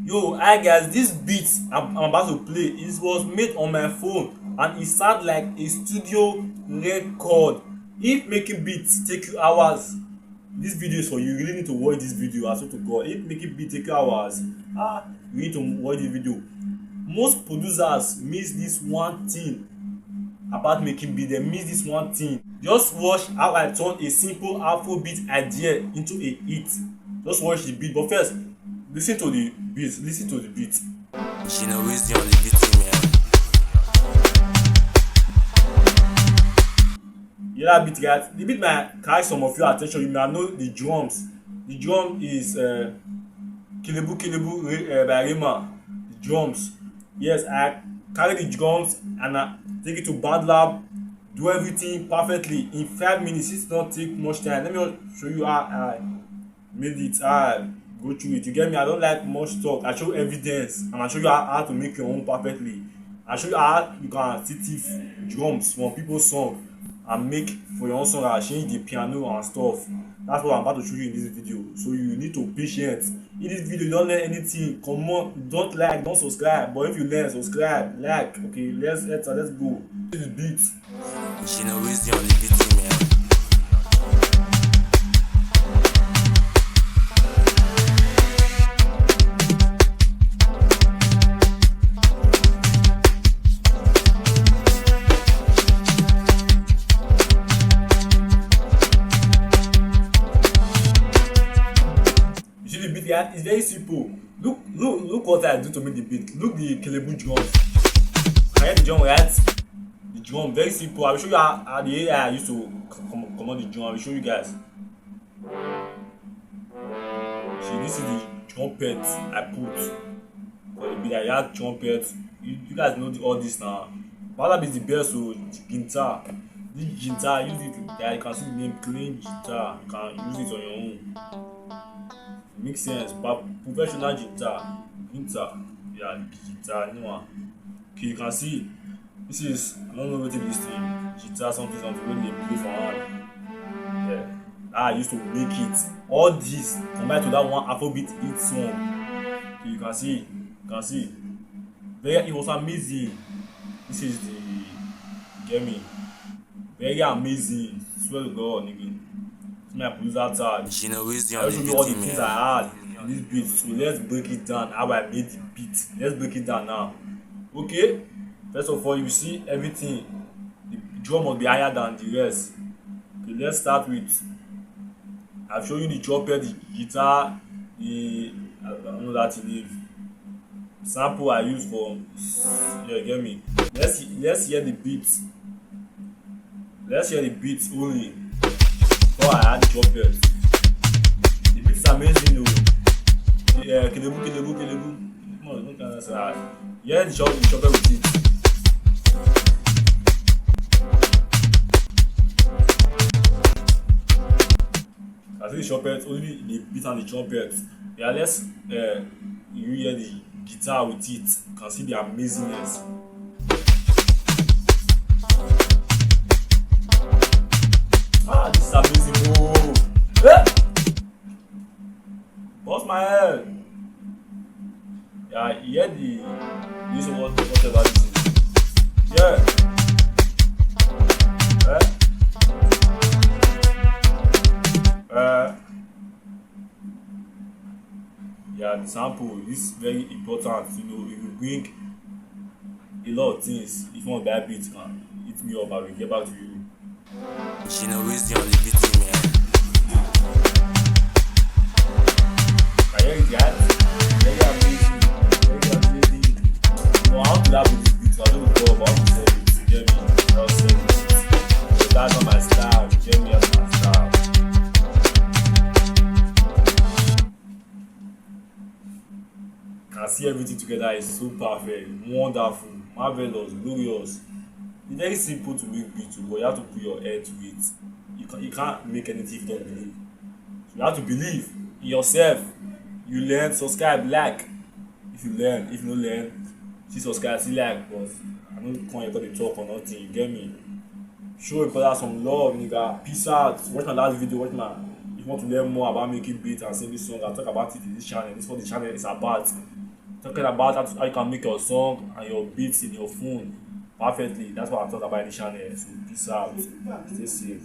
Yo, hi guys, this beat I'm about to play, it was made on my phone and it sounds like a studio record. If making beats take you hours, this video is for you. You really need to watch this video. I swear to God, if making beat take you hours, you need to watch this video. Most producers miss this one thing about making beat. They miss this one thing. Just watch how I turn a simple Afrobeat idea into a hit. Just watch the beat, but first listen to the beat. Listen to the beat. She know it's the only beat, man. Yeah, that beat, guys. The beat might catch some of your attention. You may know the drums. The drum is Kelebu Kelebu by Rema. The drums. Yes, I carry the drums and I take it to BandLab. Do everything perfectly in 5 minutes. It not take much time. Let me show you how I made it. I go through it. You get me? I don't like much talk. I show evidence and I show you how to make your own perfectly. I show you how you can still drums from people's song and make for your own song. I change the piano and stuff. That's what I'm about to show you in this video. So you need to patient. In this video, you don't learn anything. Come on, don't like, don't subscribe. But if you learn, subscribe, like. Okay, let's go. This is the beat. She know it's the only beat, man. Yeah, it's very simple. Look what I do to make the beat. Look the Kelebu drums. Can you hear the drum, right? The drum, very simple. I will show you how the AI I used to command the drum. I will show you guys. See, this is the trumpet I put for the beat. I had trumpet. You guys know all this now. BandLab is the best, so guitar. This guitar, use it. Yeah, you can see the name clean guitar. You can use it on your own. Makes sense, but professional guitar, yeah, guitar, you know. Okay, you can see this is, I don't know what it is, guitar, something when they play for hand. Yeah, I used to make it. All this compared to that one Afrobeat hit song. Okay, you can see, very, it was amazing. This is the, get me, very amazing. Swear to God, nigga. My producer tag. She know it's the I'll only show you all the beat, things man. I had in this beat. So let's break it down how I made the beat. Let's break it down now. Okay? First of all, you see everything. The drum must be higher than the rest. Okay, let's start with, I've shown you the trumpet, the guitar, the, I don't know that in the sample I use for, yeah, get me. Let's hear the beat. Let's hear the beat only. Before I had the trumpet. The beat is amazing though. Yeah, Kelebu. No, don't answer that. Yeah, the trumpet with it. I see the trumpet, only the beat and the trumpet. Yeah, let's you hear the guitar with it. You can see the amazingness. This is amazing. Oh, eh? Bust my head. Yeah, you hear the use of whatever this is. Yeah. Yeah, the sample is very important. You know, it will bring a lot of things. If you want to buy beat, hit me up. I will get back to you. She know it's the only beat, man. I hear it, guys. Very amazing. You know, how to laugh with this beat. I don't know about how to sell it. You get me? I'll sell it. So that's not my style. You get me? That's my style. Can see everything together. It's so perfect, wonderful, marvelous, glorious. It's very simple to make beat, but you have to put your head to it. You can't make anything if you don't believe. So you have to believe in yourself. You learn, subscribe, like. If you learn, if you don't learn, see subscribe, see like. But I don't come here to talk or nothing. You get me? Show your brother some love, nigga. Peace out. Watch my last video. Watch my. If you want to learn more about making beats and singing songs, I'll talk about it in this channel. This is what the channel is about. talking about how you can make your song and your beats in your phone perfectly. That's what I thought about initially. So peace out. Stay safe.